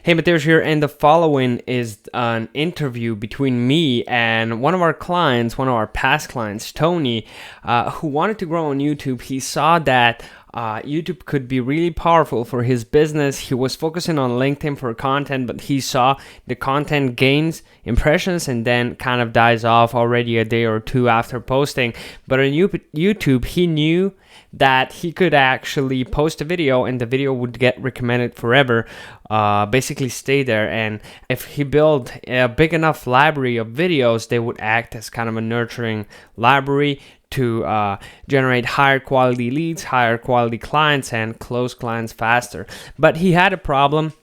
Hey, Matevz here, and the following is an interview between me and one of our clients, one of our past clients, Tony, who wanted to grow on YouTube. He saw that YouTube could be really powerful for his business. He was focusing on LinkedIn for content, but he saw the content gains impressions and then kind of dies off already a day or two after posting. But on YouTube, he knew that he could actually post a video and the video would get recommended forever, basically stay there. And if he built a big enough library of videos, they would act as kind of a nurturing library to generate higher quality leads, higher quality clients, and close clients faster. But he had a problem.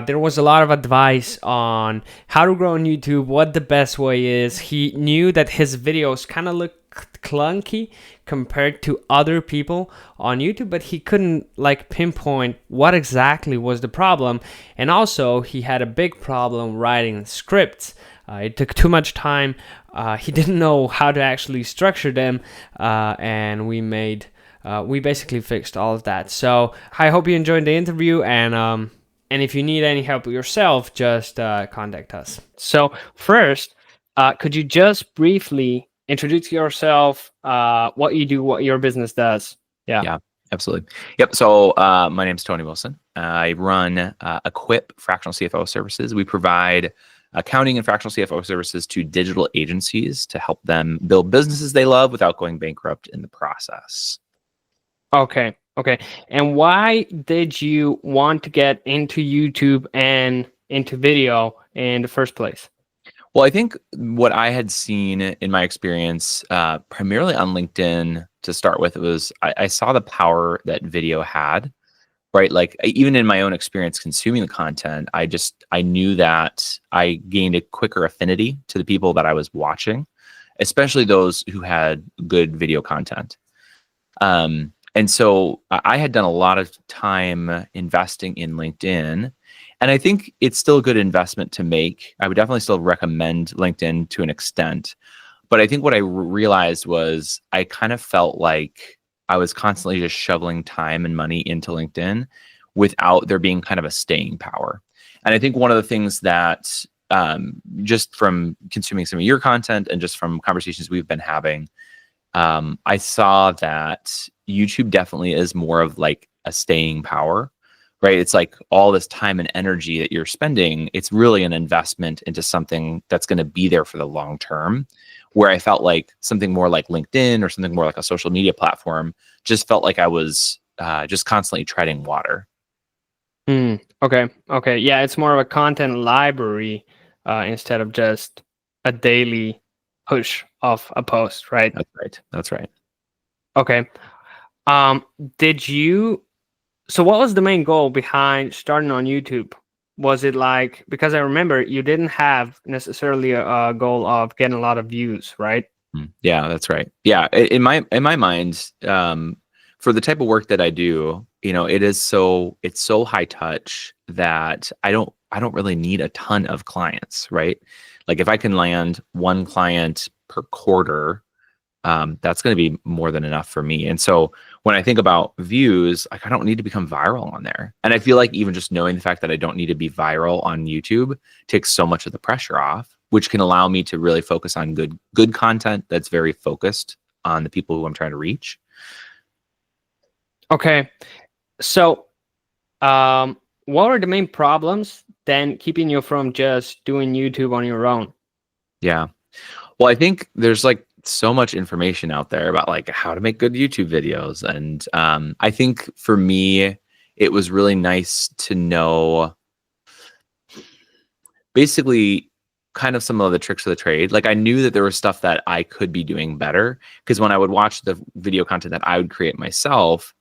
There was a lot of advice on how to grow on YouTube, what the best way is. He knew that his videos kind of looked clunky compared to other people on YouTube, but he couldn't pinpoint what exactly was the problem. And also, he had a big problem writing scripts. It took too much time. He didn't know how to actually structure them, and we basically fixed all of that. So I hope you enjoyed the interview, and if you need any help yourself, just contact us. So first, could you just briefly introduce yourself, what you do, what your business does? Yeah, absolutely. Yep. So my name's Tony Wilson. I run Equip Fractional CFO Services. We provide accounting and fractional CFO services to digital agencies to help them build businesses they love without going bankrupt in the process. Okay. And why did you want to get into YouTube and into video in the first place? Well, I think what I had seen in my experience, primarily on LinkedIn to start with, was I saw the power that video had, right? Like even in my own experience consuming the content, I knew that I gained a quicker affinity to the people that I was watching, especially those who had good video content. And so I had done a lot of time investing in LinkedIn. And I think it's still a good investment to make. I would definitely still recommend LinkedIn to an extent. But I think what I realized was I kind of felt like I was constantly just shoveling time and money into LinkedIn without there being kind of a staying power. And I think one of the things that just from consuming some of your content and just from conversations we've been having, I saw that YouTube definitely is more of like a staying power. Right? It's like all this time and energy that you're spending, it's really an investment into something that's going to be there for the long term. Where I felt like something more like LinkedIn or something more like a social media platform just felt like I was just constantly treading water. Okay. Yeah, it's more of a content library instead of just a daily push of a post, right? That's right. Okay. So what was the main goal behind starting on YouTube? Was it because I remember you didn't have necessarily a goal of getting a lot of views, right? Yeah, that's right. Yeah, in my mind, for the type of work that I do, it's so high touch that I don't really need a ton of clients, right? Like if I can land one client per quarter, that's going to be more than enough for me. And so when I think about views, I don't need to become viral on there. And I feel like even just knowing the fact that I don't need to be viral on YouTube takes so much of the pressure off, which can allow me to really focus on good content that's very focused on the people who I'm trying to reach. Okay. So what are the main problems then keeping you from just doing YouTube on your own? Yeah. Well, I think there's so much information out there about how to make good YouTube videos. And I think for me, it was really nice to know basically kind of some of the tricks of the trade. Like I knew that there was stuff that I could be doing better because when I would watch the video content that I would create myself,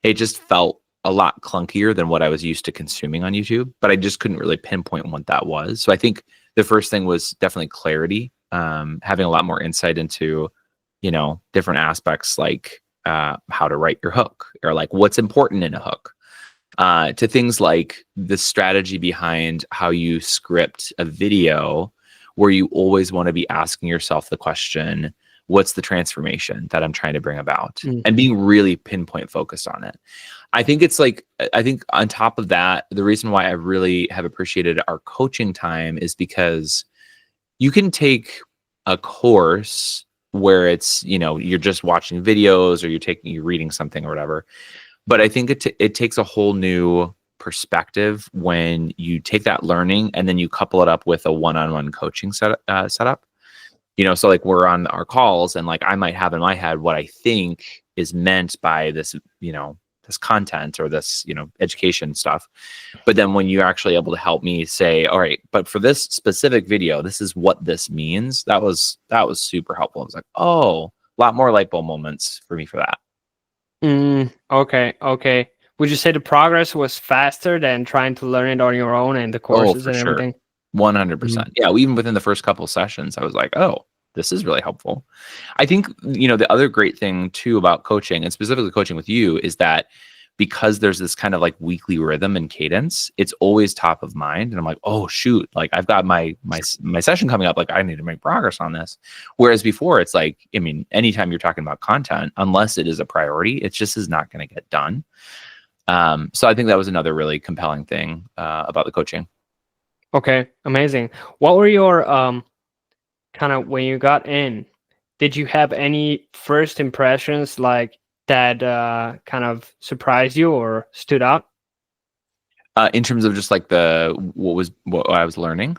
it just felt a lot clunkier than what I was used to consuming on YouTube, but I just couldn't really pinpoint what that was. So I think the first thing was definitely clarity. Having a lot more insight into, different aspects like how to write your hook or what's important in a hook, to things like the strategy behind how you script a video where you always want to be asking yourself the question, what's the transformation that I'm trying to bring about, Mm. and being really pinpoint focused on it. I think it's like, I think on top of that, the reason why I really have appreciated our coaching time is because you can take a course where it's, you're just watching videos, or you're reading something or whatever. But I think it takes a whole new perspective when you take that learning and then you couple it up with a one-on-one coaching setup. So like we're on our calls, and like I might have in my head what I think is meant by this, this content or this, education stuff. But then when you're actually able to help me say, all right, but for this specific video, this is what this means. That was super helpful. I was like, oh, a lot more light bulb moments for me for that. Okay. Would you say the progress was faster than trying to learn it on your own and the courses For and sure. everything? 100%. Yeah. Even within the first couple of sessions, I was like, oh, this is really helpful. I think, the other great thing too about coaching, and specifically coaching with you, is that because there's this kind of like weekly rhythm and cadence, it's always top of mind. And I'm like, oh shoot, like I've got my session coming up. Like I need to make progress on this. Whereas before it's like, I mean, anytime you're talking about content, unless it is a priority, it just is not going to get done. So I think that was another really compelling thing about the coaching. Okay, amazing. What were your kind of, when you got in, did you have any first impressions like that kind of surprised you or stood out? In terms of just like what I was learning,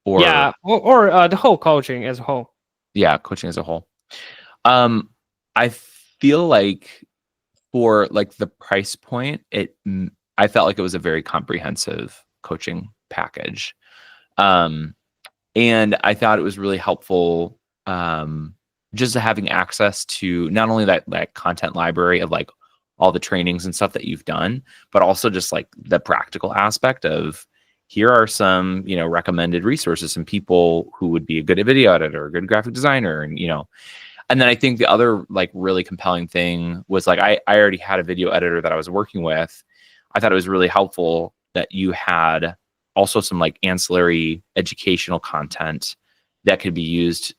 or Yeah, or the whole coaching as a whole. yeah, coaching as a whole. I feel like for like the price point, I felt like it was a very comprehensive coaching package. And I thought it was really helpful, just having access to not only that content library of like all the trainings and stuff that you've done, but also just like the practical aspect of, here are some, recommended resources, some people who would be a good video editor, a good graphic designer, and and then I think the other like really compelling thing was like, I already had a video editor that I was working with. I thought it was really helpful that you had also some like ancillary educational content that could be used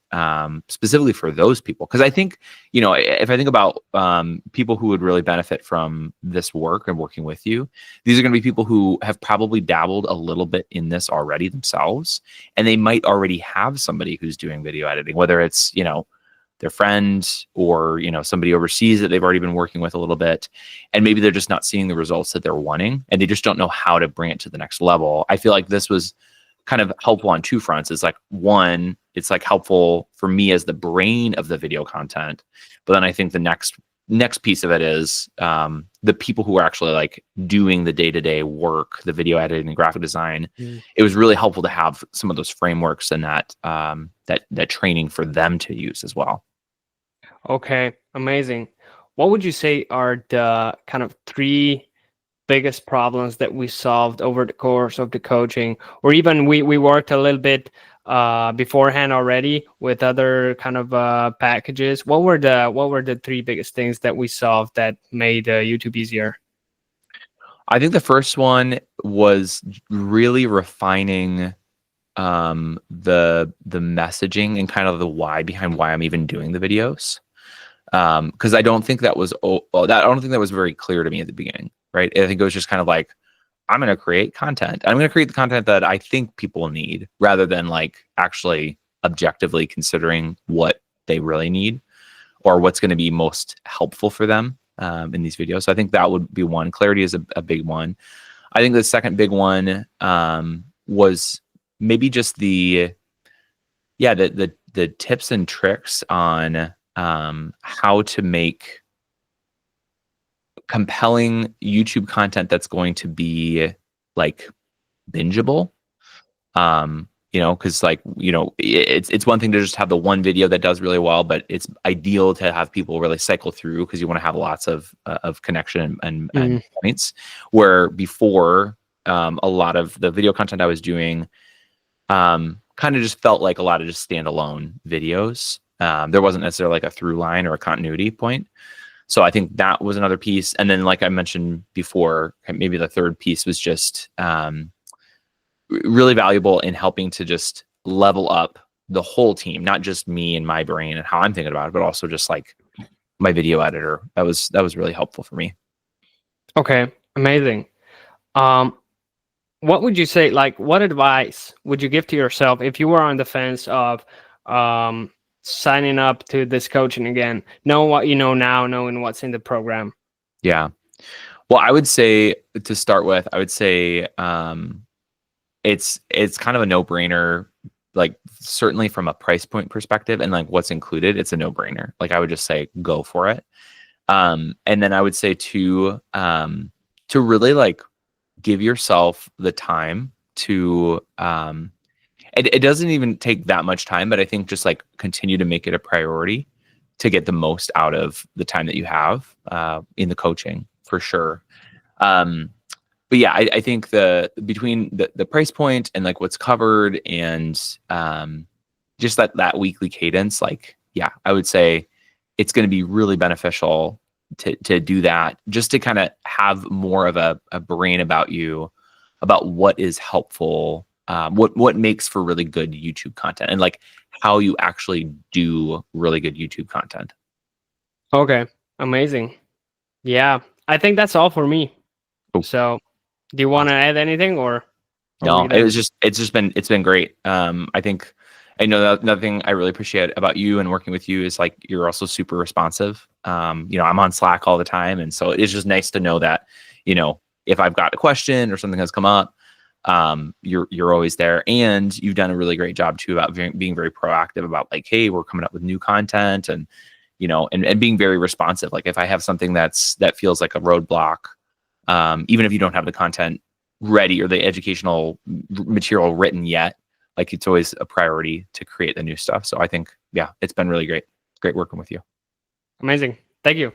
specifically for those people. Because I think, if I think about people who would really benefit from this work and working with you, these are going to be people who have probably dabbled a little bit in this already themselves, and they might already have somebody who's doing video editing, whether it's, their friend or, somebody overseas that they've already been working with a little bit, and maybe they're just not seeing the results that they're wanting, and they just don't know how to bring it to the next level. I feel like this was kind of helpful on two fronts. It's like, one, it's like helpful for me as the brain of the video content, but then I think the next piece of it is the people who are actually like doing the day-to-day work, the video editing and graphic design. It was really helpful to have some of those frameworks and that training for them to use as well. Okay, amazing. What would you say are the kind of 3 biggest problems that we solved over the course of the coaching, or even we worked a little bit beforehand already with other kind of packages? What were the 3 biggest things that we solved that made YouTube easier? I think the first one was really refining the messaging and kind of the why behind why I'm even doing the videos. Because I don't think that was very clear to me at the beginning, right? I think it was just kind of like, I'm going to create content. I'm going to create the content that I think people need, rather than like actually objectively considering what they really need or what's going to be most helpful for them in these videos. So I think that would be one. Clarity is a big one. I think the second big one was maybe just the tips and tricks on how to make compelling YouTube content that's going to be like bingeable. Because like, it's one thing to just have the one video that does really well, but it's ideal to have people really cycle through, because you want to have lots of connection and points. Where before, a lot of the video content I was doing kind of just felt like a lot of just standalone videos. There wasn't necessarily like a through line or a continuity point. So I think that was another piece. And then, like I mentioned before, maybe the third piece was just really valuable in helping to just level up the whole team, not just me and my brain and how I'm thinking about it, but also just like my video editor. That was really helpful for me. Okay, amazing. Um, what would you say, like, what advice would you give to yourself if you were on the fence of signing up to this coaching again, knowing what you know now, knowing what's in the program? Yeah. Well, I would say to start with, I would say it's kind of a no-brainer, like certainly from a price point perspective and like what's included, it's a no-brainer. Like I would just say go for it. And then I would say to really like give yourself the time to it doesn't even take that much time, but I think just like continue to make it a priority to get the most out of the time that you have in the coaching for sure. But yeah, I think between the price point and like what's covered and just that weekly cadence, like, yeah, I would say it's going to be really beneficial to do that, just to kind of have more of a brain about you, about what is helpful, what makes for really good YouTube content, and like how you actually do really good YouTube content. Okay, amazing. Yeah, I think that's all for me. Cool. So, do you want to add anything, or no? It's been great. I think I know that another thing I really appreciate about you and working with you is like you're also super responsive. You know, I'm on Slack all the time, and so it's just nice to know that, you know, if I've got a question or something has come up, you're always there, and you've done a really great job too about being very proactive about like, hey, we're coming up with new content, and you know, and being very responsive. Like if I have something that feels like a roadblock, even if you don't have the content ready or the educational material written yet, like it's always a priority to create the new stuff. So I think, yeah, it's been really great working with you. Amazing. Thank you.